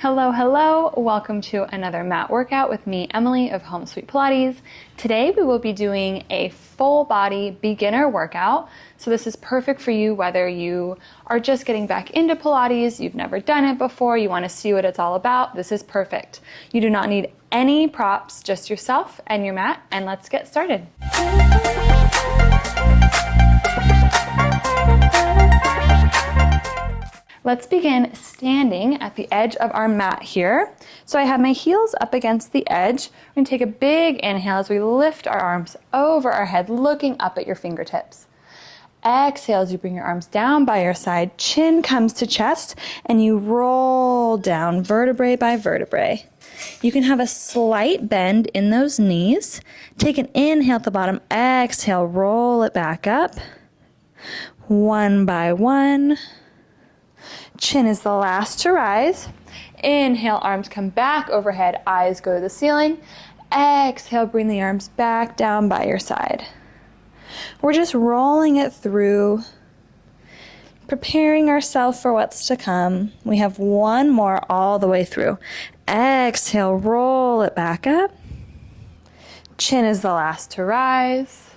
Hello, hello. Welcome to another mat workout with me, Emily of Home Sweet Pilates. Today we will be doing a full body beginner workout. So this is perfect for you whether you are just getting back into Pilates, you've never done it before, you want to see what it's all about. This is perfect. You do not need any props, just yourself and your mat, and let's get started. Let's begin standing at the edge of our mat here. So I have my heels up against the edge. We're going to take a big inhale as we lift our arms over our head, looking up at your fingertips. Exhale as you bring your arms down by your side, chin comes to chest, and you roll down vertebrae by vertebrae. You can have a slight bend in those knees. Take an inhale at the bottom, exhale, roll it back up. One by one. Chin is the last to rise. Inhale, arms come back overhead, eyes go to the ceiling. Exhale, bring the arms back down by your side. We're just rolling it through, preparing ourselves for what's to come. We have one more all the way through. Exhale, roll it back up. Chin is the last to rise.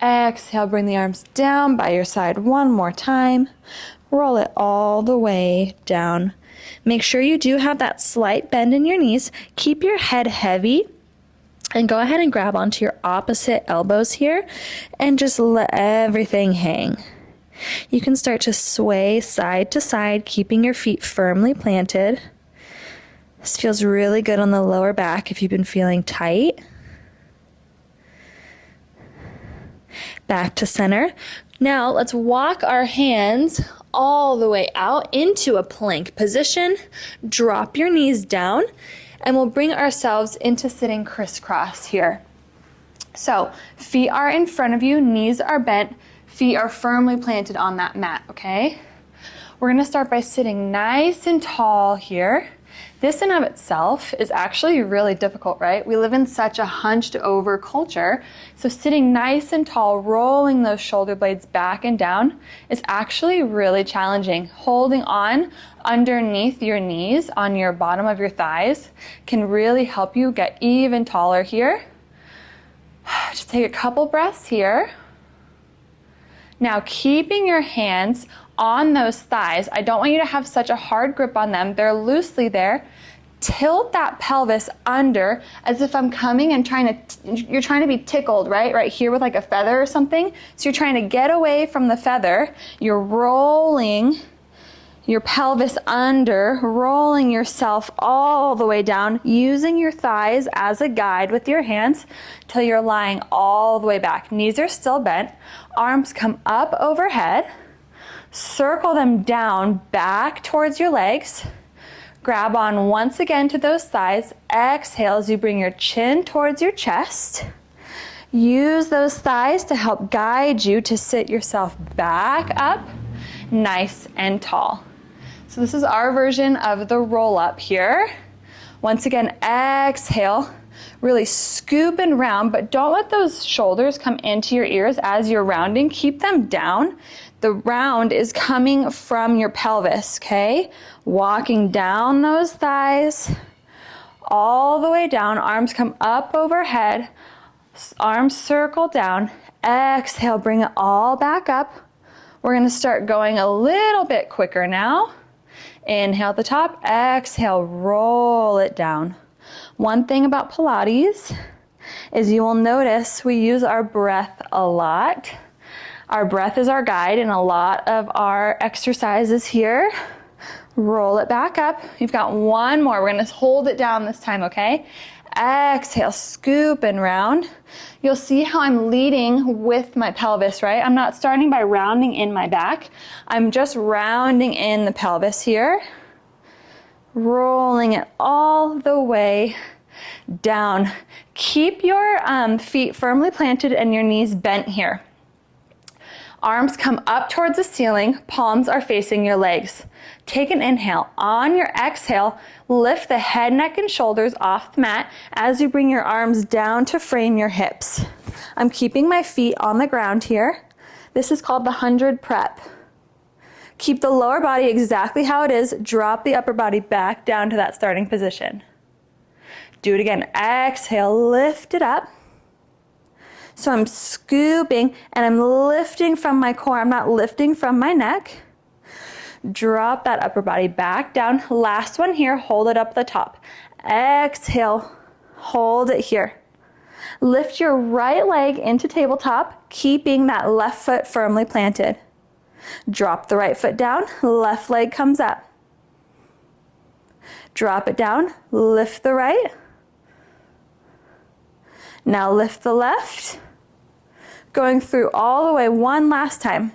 Exhale, bring the arms down by your side one more time. Roll it all the way down. Make sure you do have that slight bend in your knees. Keep your head heavy and go ahead and grab onto your opposite elbows here and just let everything hang. You can start to sway side to side, keeping your feet firmly planted. This feels really good on the lower back if you've been feeling tight. Back to center. Now let's walk our hands all the way out into a plank position. Drop your knees down and we'll bring ourselves into sitting crisscross here. So feet are in front of you, knees are bent, feet are firmly planted on that mat, okay? We're gonna start by sitting nice and tall here. This in of itself is actually really difficult, right? We live in such a hunched over culture. So sitting nice and tall, rolling those shoulder blades back and down is actually really challenging. Holding on underneath your knees on your bottom of your thighs can really help you get even taller here. Just take a couple breaths here. Now keeping your hands on those thighs. I don't want you to have such a hard grip on them. They're loosely there. Tilt that pelvis under as if I'm coming and you're trying to be tickled, right? Right here with like a feather or something. So you're trying to get away from the feather. You're rolling your pelvis under, rolling yourself all the way down, using your thighs as a guide with your hands till you're lying all the way back. Knees are still bent. Arms come up overhead. Circle them down back towards your legs. Grab on once again to those thighs. Exhale as you bring your chin towards your chest. Use those thighs to help guide you to sit yourself back up, nice and tall. So this is our version of the roll up here. Once again, exhale. Really scoop and round, but don't let those shoulders come into your ears as you're rounding. Keep them down. The round is coming from your pelvis, okay? Walking down those thighs, all the way down. Arms come up overhead. Arms circle down. Exhale, bring it all back up. We're gonna start going a little bit quicker now. Inhale at the top, exhale, roll it down. One thing about Pilates is you will notice we use our breath a lot. Our breath is our guide in a lot of our exercises here. Roll it back up. You've got one more. We're gonna hold it down this time, okay? Exhale, scoop and round. You'll see how I'm leading with my pelvis, right? I'm not starting by rounding in my back. I'm just rounding in the pelvis here. Rolling it all the way down. Keep your feet firmly planted and your knees bent here. Arms come up towards the ceiling, palms are facing your legs. Take an inhale. On your exhale, lift the head, neck, and shoulders off the mat as you bring your arms down to frame your hips. I'm keeping my feet on the ground here. This is called the 100 prep. Keep the lower body exactly how it is. Drop the upper body back down to that starting position. Do it again. Exhale, lift it up. So I'm scooping and I'm lifting from my core. I'm not lifting from my neck. Drop that upper body back down. Last one here, hold it up at the top. Exhale, hold it here. Lift your right leg into tabletop, keeping that left foot firmly planted. Drop the right foot down, left leg comes up. Drop it down, lift the right. Now lift the left. Going through all the way one last time.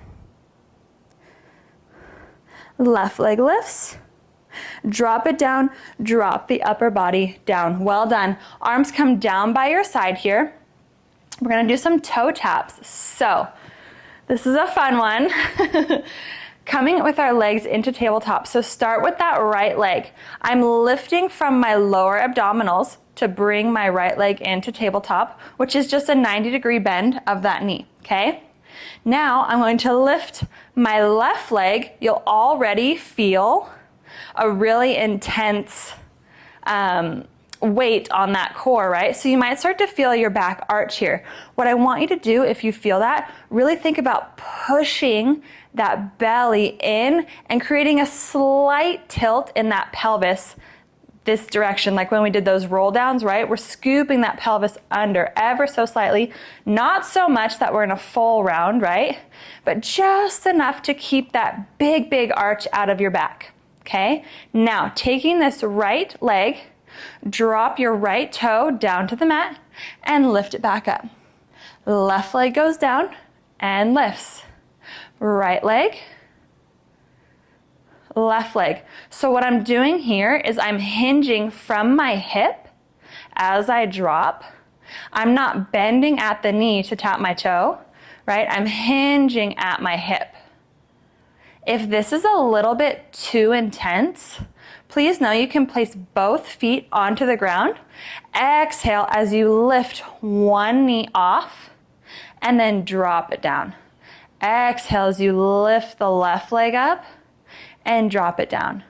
Left leg lifts. Drop it down, drop the upper body down. Well done. Arms come down by your side here. We're gonna do some toe taps. So, this is a fun one. Coming with our legs into tabletop. So start with that right leg. I'm lifting from my lower abdominals to bring my right leg into tabletop, which is just a 90-degree bend of that knee, okay? Now I'm going to lift my left leg. You'll already feel a really intense weight on that core, right? So you might start to feel your back arch here. What I want you to do, if you feel that, really think about pushing that belly in and creating a slight tilt in that pelvis this direction, like when we did those roll downs, right? We're scooping that pelvis under ever so slightly, not so much that we're in a full round, right? But just enough to keep that big, big arch out of your back, okay? Now, taking this right leg, drop your right toe down to the mat and lift it back up. Left leg goes down and lifts. Right leg, left leg. So what I'm doing here is I'm hinging from my hip as I drop. I'm not bending at the knee to tap my toe, right? I'm hinging at my hip. If this is a little bit too intense, please know you can place both feet onto the ground. Exhale as you lift one knee off and then drop it down. Exhale as you lift the left leg up and drop it down.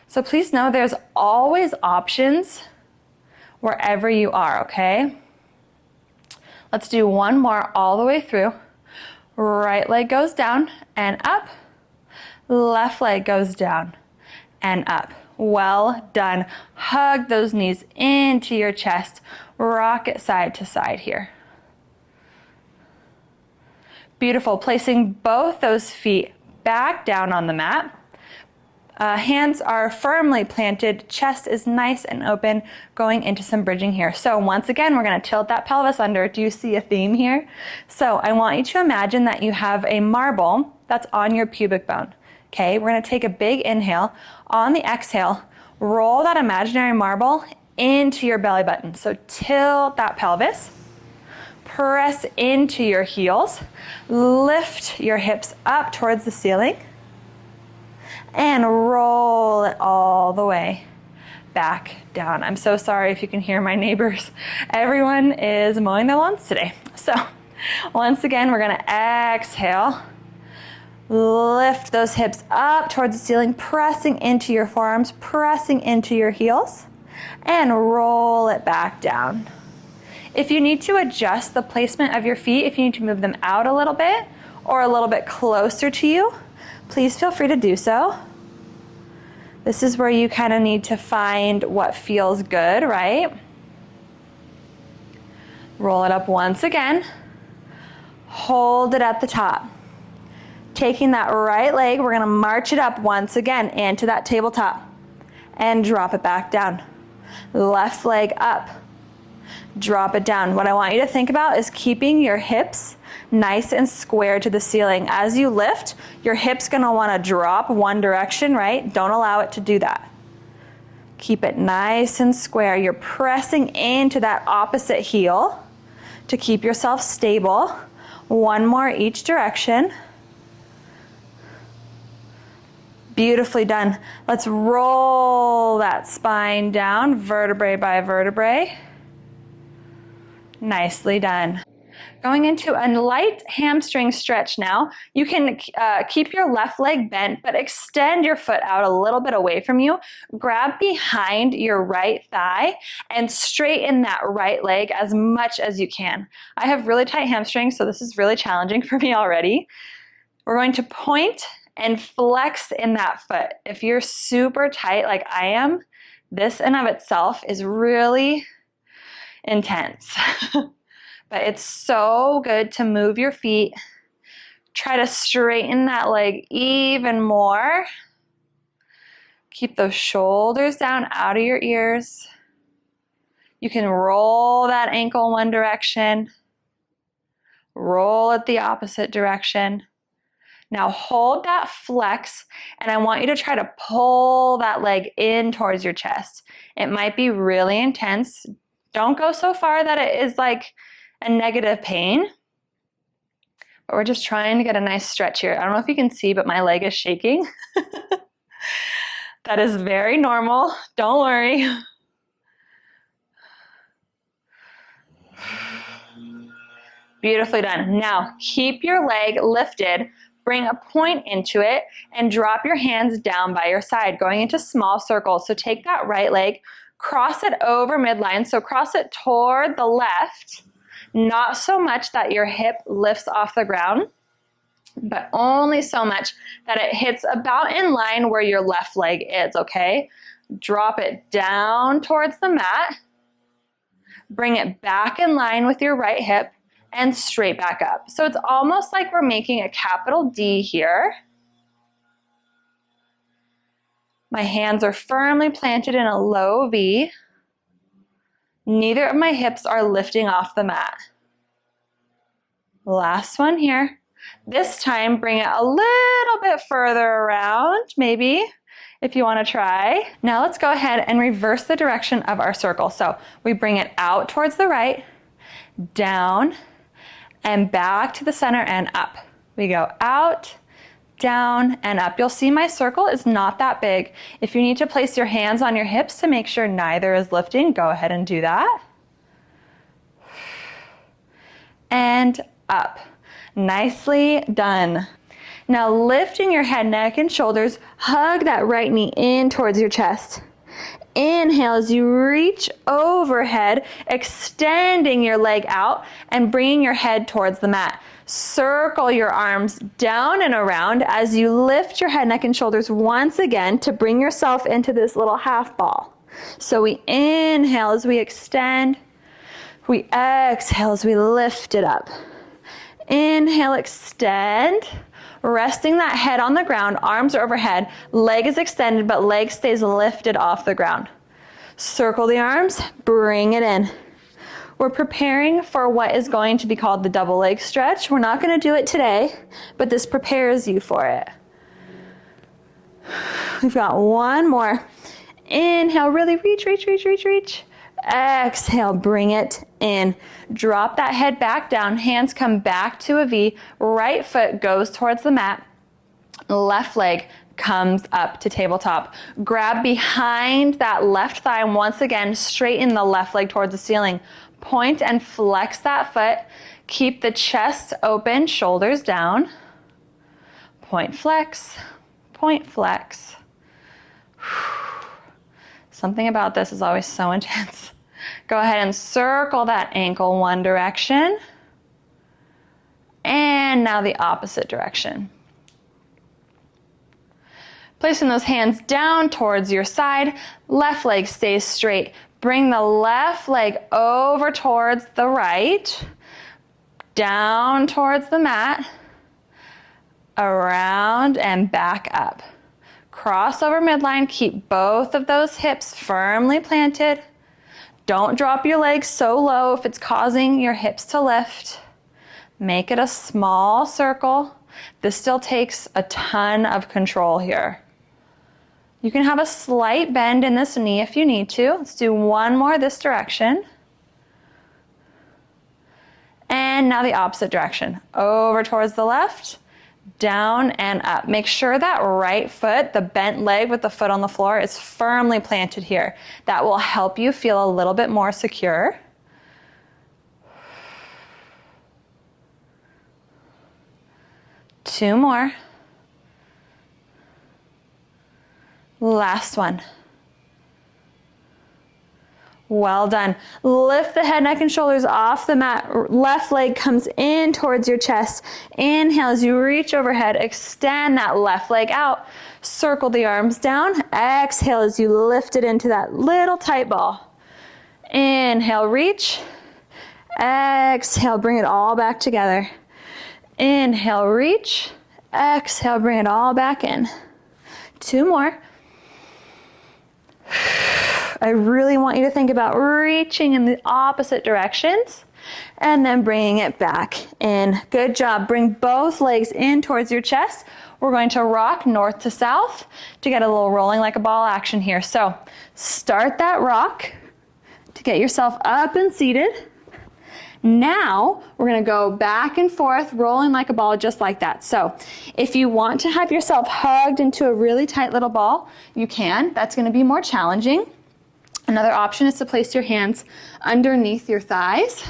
So please know there's always options wherever you are, okay? Let's do one more all the way through. Right leg goes down and up. Left leg goes down and up. Well done. Hug those knees into your chest. Rock it side to side here. Beautiful. Placing both those feet back down on the mat. Hands are firmly planted. Chest is nice and open, going into some bridging here. So once again, we're going to tilt that pelvis under. Do you see a theme here? So I want you to imagine that you have a marble that's on your pubic bone. Okay, we're going to take a big inhale. On the exhale, roll that imaginary marble into your belly button. So tilt that pelvis. Press into your heels. Lift your hips up towards the ceiling. And roll it all the way back down. I'm so sorry if you can hear my neighbors. Everyone is mowing their lawns today. So once again, we're going to exhale. Lift those hips up towards the ceiling, pressing into your forearms, pressing into your heels, and roll it back down. If you need to adjust the placement of your feet, if you need to move them out a little bit or a little bit closer to you, please feel free to do so. This is where you kind of need to find what feels good, right? Roll it up once again. Hold it at the top. Taking that right leg, we're going to march it up once again into that tabletop and drop it back down. Left leg up. Drop it down. What I want you to think about is keeping your hips nice and square to the ceiling. As you lift, your hip's going to want to drop one direction, right? Don't allow it to do that. Keep it nice and square. You're pressing into that opposite heel to keep yourself stable. One more each direction. Beautifully done. Let's roll that spine down, vertebrae by vertebrae. Nicely done. Going into a light hamstring stretch now. You can keep your left leg bent, but extend your foot out a little bit away from you. Grab behind your right thigh and straighten that right leg as much as you can. I have really tight hamstrings, so this is really challenging for me already. We're going to point and flex in that foot. If you're super tight like I am, this in of itself is really intense. But it's so good to move your feet. Try to straighten that leg even more. Keep those shoulders down out of your ears. You can roll that ankle one direction. Roll it the opposite direction. Now hold that flex, and I want you to try to pull that leg in towards your chest. It might be really intense. Don't go so far that it is like a negative pain, but we're just trying to get a nice stretch here. I don't know if you can see, but my leg is shaking. That is very normal. Don't worry. Beautifully done. Now keep your leg lifted. Bring a point into it and drop your hands down by your side, going into small circles. So take that right leg, cross it over midline. So cross it toward the left, not so much that your hip lifts off the ground, but only so much that it hits about in line where your left leg is, okay? Drop it down towards the mat. Bring it back in line with your right hip and straight back up. So it's almost like we're making a capital D here. My hands are firmly planted in a low V. Neither of my hips are lifting off the mat. Last one here. This time, bring it a little bit further around, maybe, if you want to try. Now let's go ahead and reverse the direction of our circle. So we bring it out towards the right, down, and back to the center and up. We go out, down, and up. You'll see my circle is not that big. If you need to place your hands on your hips to make sure neither is lifting, go ahead and do that. And up. Nicely done. Now lifting your head, neck, and shoulders, hug that right knee in towards your chest. Inhale as you reach overhead, extending your leg out and bringing your head towards the mat. Circle your arms down and around as you lift your head, neck, and shoulders once again to bring yourself into this little half ball. So we inhale as we extend. We exhale as we lift it up. Inhale, extend. Resting that head on the ground, arms are overhead, leg is extended, but leg stays lifted off the ground. Circle the arms, bring it in. We're preparing for what is going to be called the double leg stretch. We're not going to do it today, but this prepares you for it. We've got one more. Inhale, really reach, reach, reach, reach, reach. Exhale, bring it in. Drop that head back down. Hands come back to a V. Right foot goes towards the mat. Left leg comes up to tabletop. Grab behind that left thigh and once again straighten the left leg towards the ceiling. Point and flex that foot. Keep the chest open, shoulders down. Point, flex. Point, flex. Something about this is always so intense. Go ahead and circle that ankle one direction. And now the opposite direction. Placing those hands down towards your side. Left leg stays straight. Bring the left leg over towards the right. Down towards the mat. Around and back up. Cross over midline. Keep both of those hips firmly planted. Don't drop your legs so low if it's causing your hips to lift. Make it a small circle. This still takes a ton of control here. You can have a slight bend in this knee if you need to. Let's do one more this direction. And now the opposite direction. Over towards the left. Down and up. Make sure that right foot, the bent leg with the foot on the floor, is firmly planted here. That will help you feel a little bit more secure. 2 more. Last one. Well done. Lift the head, neck, and shoulders off the mat. Left leg comes in towards your chest. Inhale as you reach overhead. Extend that left leg out. Circle the arms down. Exhale as you lift it into that little tight ball. Inhale, reach. Exhale, bring it all back together. Inhale, reach. Exhale, bring it all back in. 2 more. I really want you to think about reaching in the opposite directions and then bringing it back in. Good job. Bring both legs in towards your chest. We're going to rock north to south to get a little rolling like a ball action here. So start that rock to get yourself up and seated. Now we're going to go back and forth, rolling like a ball just like that. So if you want to have yourself hugged into a really tight little ball, you can. That's going to be more challenging. Another option is to place your hands underneath your thighs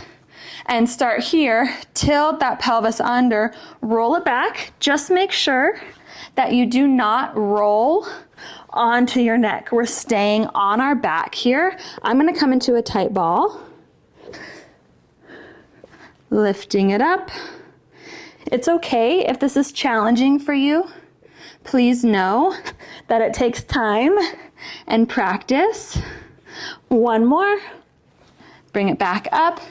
and start here. Tilt that pelvis under, roll it back. Just make sure that you do not roll onto your neck. We're staying on our back here. I'm going to come into a tight ball. Lifting it up. It's okay if this is challenging for you. Please know that it takes time and practice. 1 more. Bring it back up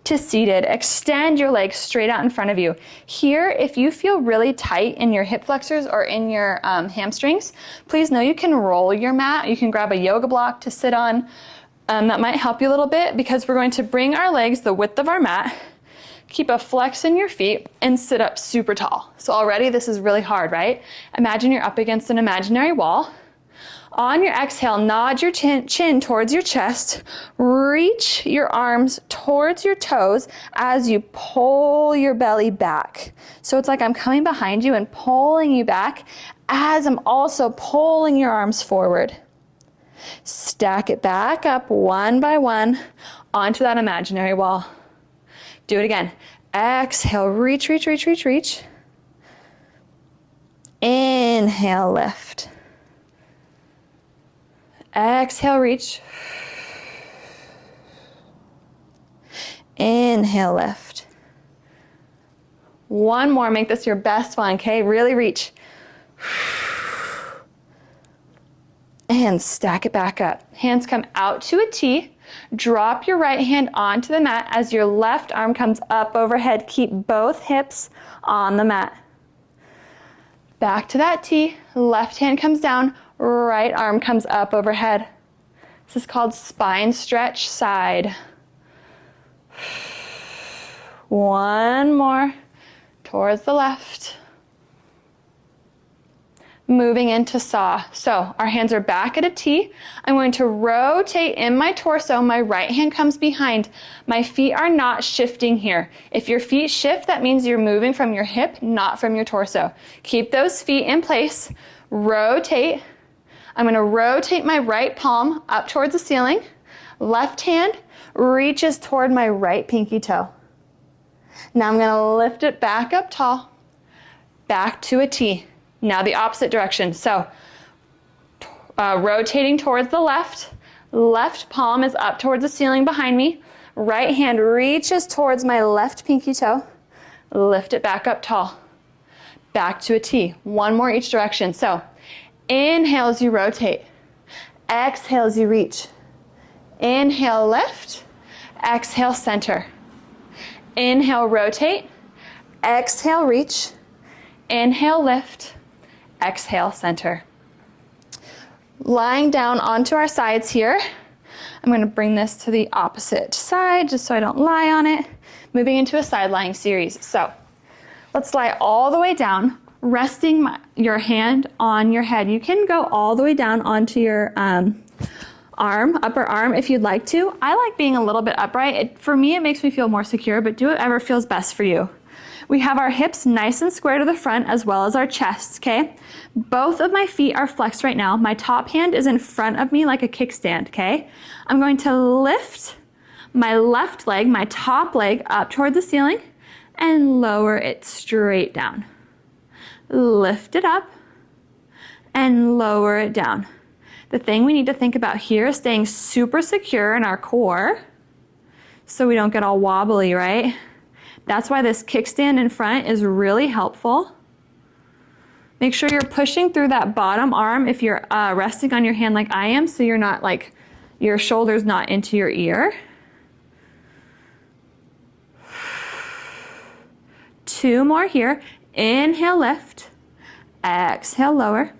to seated. Extend your legs straight out in front of you. Here, if you feel really tight in your hip flexors or in your hamstrings, please know you can roll your mat. You can grab a yoga block to sit on. That might help you a little bit because we're going to bring our legs the width of our mat. Keep a flex in your feet and sit up super tall. So already this is really hard, right? Imagine you're up against an imaginary wall. On your exhale, nod your chin towards your chest. Reach your arms towards your toes as you pull your belly back. So it's like I'm coming behind you and pulling you back as I'm also pulling your arms forward. Stack it back up one by one onto that imaginary wall. Do it again. Exhale, reach, reach, reach, reach, reach. Inhale, lift. Exhale, reach. Inhale, lift. 1 more, make this your best one, okay? Really reach. And stack it back up. Hands come out to a T. Drop your right hand onto the mat as your left arm comes up overhead. Keep both hips on the mat. Back to that T. Left hand comes down. Right arm comes up overhead. This is called spine stretch side. 1 more towards the left. Moving into saw. So our hands are back at a T. I'm going to rotate in my torso. My right hand comes behind. My feet are not shifting here. If your feet shift, that means you're moving from your hip, not from your torso. Keep those feet in place. Rotate. I'm going to rotate my right palm up towards the ceiling. Left hand reaches toward my right pinky toe. Now I'm going to lift it back up tall. Back to a T. Now the opposite direction. So rotating towards the left. Left palm is up towards the ceiling behind me. Right hand reaches towards my left pinky toe. Lift it back up tall. Back to a T. 1 more each direction. So inhale as you rotate. Exhale as you reach. Inhale, lift. Exhale, center. Inhale, rotate. Exhale, reach. Inhale, lift. Exhale, center. Lying down onto our sides here. I'm going to bring this to the opposite side just so I don't lie on it. Moving into a side lying series. So let's lie all the way down, resting your hand on your head. You can go all the way down onto your upper arm if you'd like to. I like being a little bit upright. For me, it makes me feel more secure, but do whatever feels best for you. We have our hips nice and square to the front as well as our chests, okay? Both of my feet are flexed right now. My top hand is in front of me like a kickstand, okay? I'm going to lift my left leg, my top leg, up toward the ceiling and lower it straight down. lift it up, and lower it down. The thing we need to think about here is staying super secure in our core so we don't get all wobbly, right? That's why this kickstand in front is really helpful. Make sure you're pushing through that bottom arm if you're resting on your hand like I am, so you're not like, your shoulder's not into your ear. 2 more here. Inhale, lift. Exhale, lower.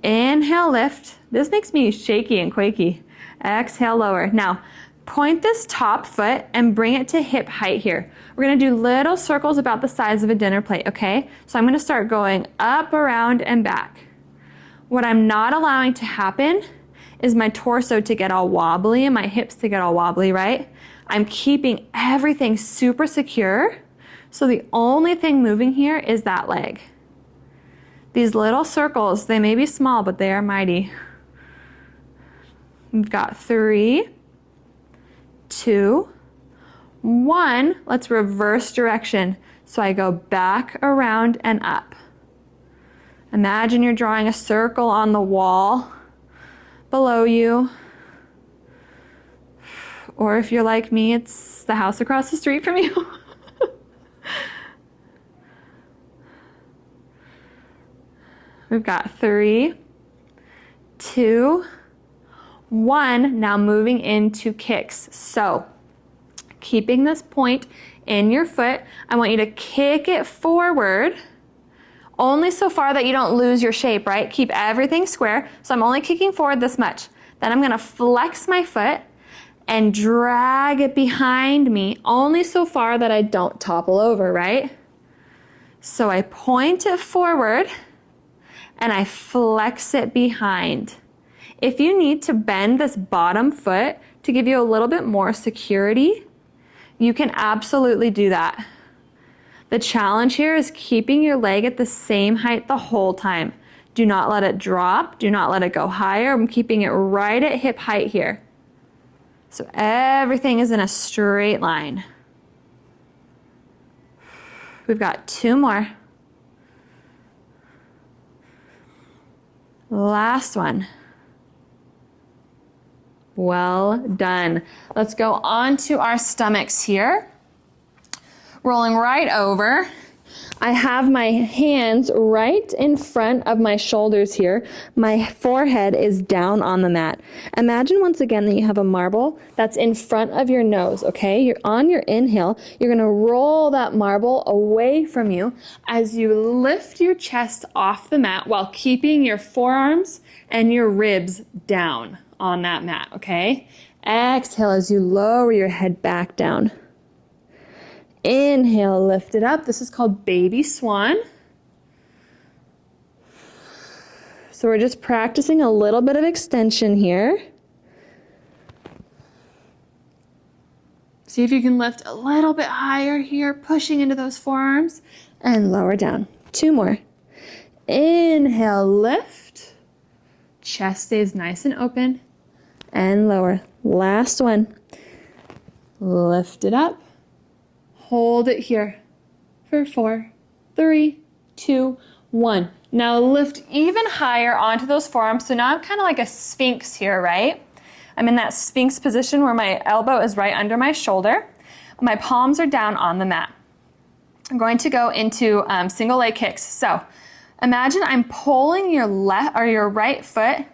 Inhale, lift. This makes me shaky and quaky. Exhale, lower. Now, point this top foot and bring it to hip height here. We're gonna do little circles about the size of a dinner plate, okay? So I'm gonna start going up, around, and back. What I'm not allowing to happen is my torso to get all wobbly and my hips to get all wobbly, right? I'm keeping everything super secure. So the only thing moving here is that leg. These little circles, they may be small, but they are mighty. We've got 3, 2, 1. Let's reverse direction. So I go back, around, and up. Imagine you're drawing a circle on the wall below you. Or if you're like me, it's the house across the street from you. We've got 3, 2, 1. Now moving into kicks. So keeping this point in your foot, I want you to kick it forward only so far that you don't lose your shape, right? Keep everything square. So I'm only kicking forward this much. Then I'm going to flex my foot and drag it behind me only so far that I don't topple over, right? So I point it forward and I flex it behind. If you need to bend this bottom foot to give you a little bit more security, you can absolutely do that. The challenge here is keeping your leg at the same height the whole time. Do not let it drop. Do not let it go higher. I'm keeping it right at hip height here. So everything is in a straight line. We've got 2 more. Last one. Well done. Let's go on to our stomachs here. Rolling right over. I have my hands right in front of my shoulders here. My forehead is down on the mat. Imagine once again that you have a marble that's in front of your nose, okay? You're on your inhale. You're gonna roll that marble away from you as you lift your chest off the mat while keeping your forearms and your ribs down on that mat, okay? Exhale as you lower your head back down. Inhale, lift it up. This is called baby swan. So we're just practicing a little bit of extension here. See if you can lift a little bit higher here, pushing into those forearms, and lower down. 2 more. Inhale, lift. Chest stays nice and open, and lower. Last one. Lift it up. Hold it here for 4, 3, 2, 1. Now lift even higher onto those forearms. So now I'm kind of like a sphinx here, right? I'm in that sphinx position where my elbow is right under my shoulder. My palms are down on the mat. I'm going to go into single leg kicks. So imagine I'm pulling your left or your right foot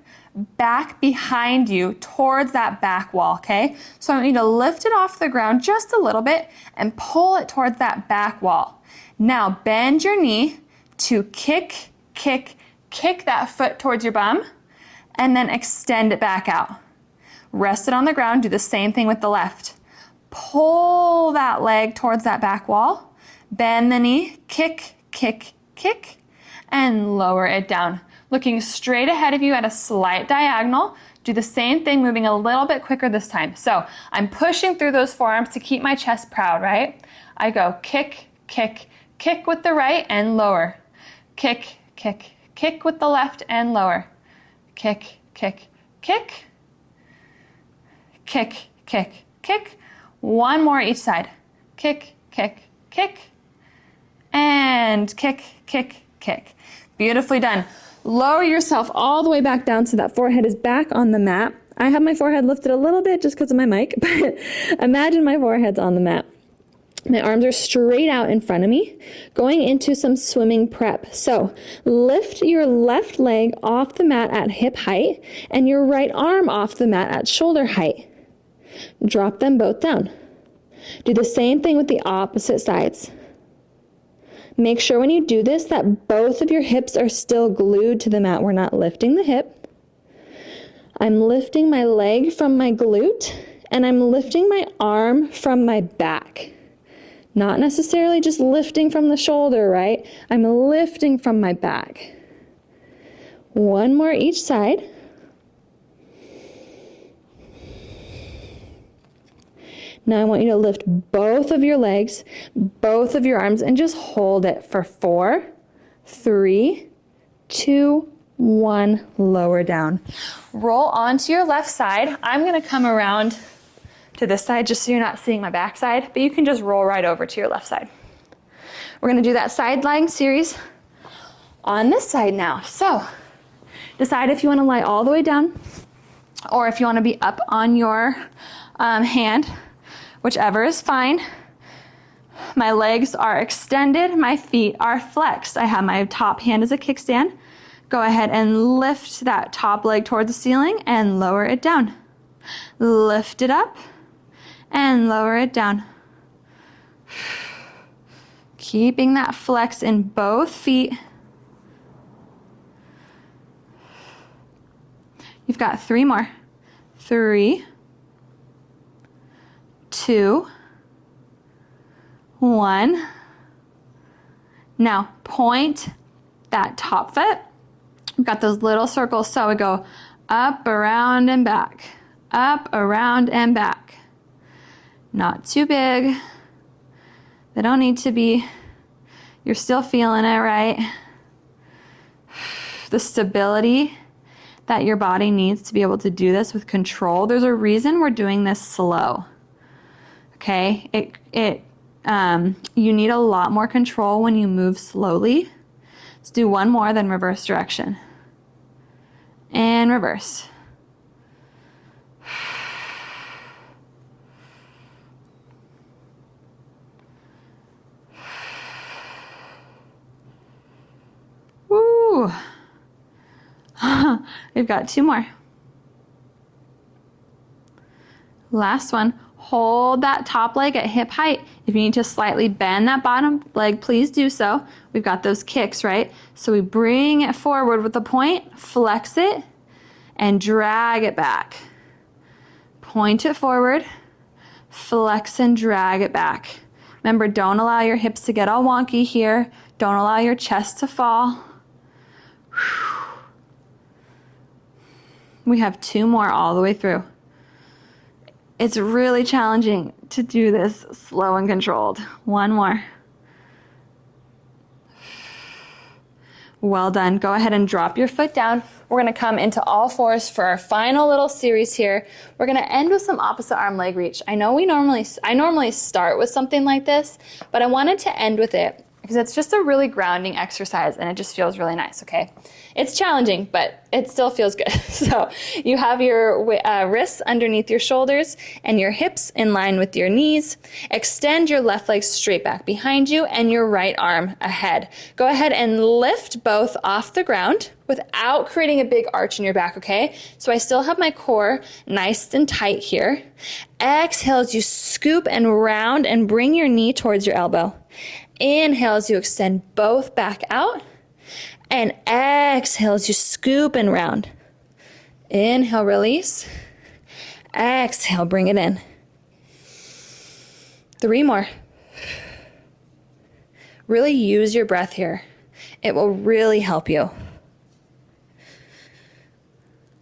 back behind you towards that back wall, okay? So I want you to lift it off the ground just a little bit and pull it towards that back wall. Now bend your knee to kick, kick, kick that foot towards your bum and then extend it back out. Rest it on the ground, do the same thing with the left. Pull that leg towards that back wall, bend the knee, kick, kick, kick, and lower it down. Looking straight ahead of you at a slight diagonal. Do the same thing, moving a little bit quicker this time. So I'm pushing through those forearms to keep my chest proud, right? I go kick, kick, kick with the right and lower. Kick, kick, kick with the left and lower. Kick, kick, kick. Kick, kick, kick. 1 more each side. Kick, kick, kick. and kick, kick, kick. Beautifully done. Lower yourself all the way back down so that forehead is back on the mat. I have my forehead lifted a little bit just because of my mic, but imagine my forehead's on the mat. My arms are straight out in front of me, going into some swimming prep. So lift your left leg off the mat at hip height and your right arm off the mat at shoulder height. Drop them both down. Do the same thing with the opposite sides. Make sure when you do this that both of your hips are still glued to the mat. We're not lifting the hip. I'm lifting my leg from my glute and I'm lifting my arm from my back. Not necessarily just lifting from the shoulder, right? I'm lifting from my back. One more each side. Now I want you to lift both of your legs, both of your arms, and just hold it for 4, 3, 2, 1, lower down. Roll onto your left side. I'm gonna come around to this side just so you're not seeing my back side, but you can just roll right over to your left side. We're gonna do that side lying series on this side now. So decide if you wanna lie all the way down or if you wanna be up on your hand, whichever is fine. My legs are extended, my feet are flexed. I have my top hand as a kickstand. Go ahead and lift that top leg towards the ceiling and lower it down. Lift it up and lower it down. Keeping that flex in both feet. You've got 3 more. 3, 2, 1. Now point that top foot. We've got those little circles, so we go up, around, and back. Up, around, and back. Not too big. They don't need to be. You're still feeling it, right? The stability that your body needs to be able to do this with control. There's a reason we're doing this slow. Okay? You need a lot more control when you move slowly. Let's do one more, then reverse direction. And reverse. Woo! We've got 2 more. Last one. Hold that top leg at hip height. If you need to slightly bend that bottom leg, please do so. We've got those kicks, right? So we bring it forward with the point, flex it, and drag it back. Point it forward, flex and drag it back. Remember, don't allow your hips to get all wonky here. Don't allow your chest to fall. We have 2 more all the way through. It's really challenging to do this slow and controlled. 1 more. Well done. Go ahead and drop your foot down. We're gonna come into all fours for our final little series here. We're gonna end with some opposite arm leg reach. I know I normally start with something like this, but I wanted to end with it because it's just a really grounding exercise and it just feels really nice, okay? It's challenging, but it still feels good. So you have your wrists underneath your shoulders and your hips in line with your knees. Extend your left leg straight back behind you and your right arm ahead. Go ahead and lift both off the ground without creating a big arch in your back, okay? So I still have my core nice and tight here. Exhale as you scoop and round and bring your knee towards your elbow. Inhale as you extend both back out. And exhale as you scoop and round. Inhale, release. Exhale, bring it in. 3 more. Really use your breath here. It will really help you.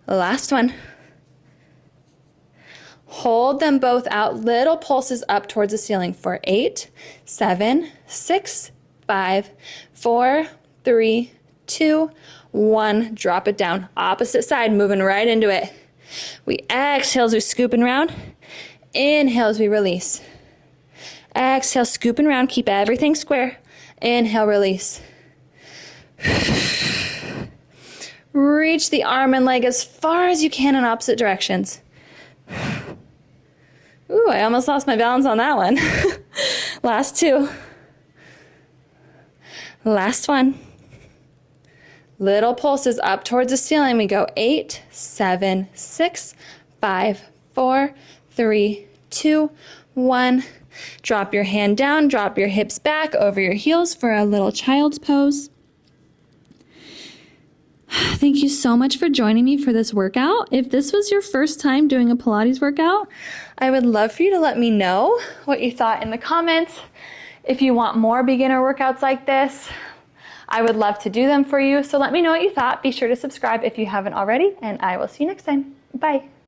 The last one. Hold them both out, little pulses up towards the ceiling for 8, 7, 6, 5, 4, 3, 2, 1. Drop it down. Opposite side, moving right into it. We exhale as we scoop and round. Inhale as we release. Exhale, scoop and round. Keep everything square. Inhale, release. Reach the arm and leg as far as you can in opposite directions. Ooh, I almost lost my balance on that one. Last two. Last one. Little pulses up towards the ceiling. We go 8, 7, 6, 5, 4, 3, 2, 1. Drop your hand down, drop your hips back over your heels for a little child's pose. Thank you so much for joining me for this workout. If this was your first time doing a Pilates workout, I would love for you to let me know what you thought in the comments. If you want more beginner workouts like this, I would love to do them for you. So let me know what you thought. Be sure to subscribe if you haven't already, and I will see you next time. Bye.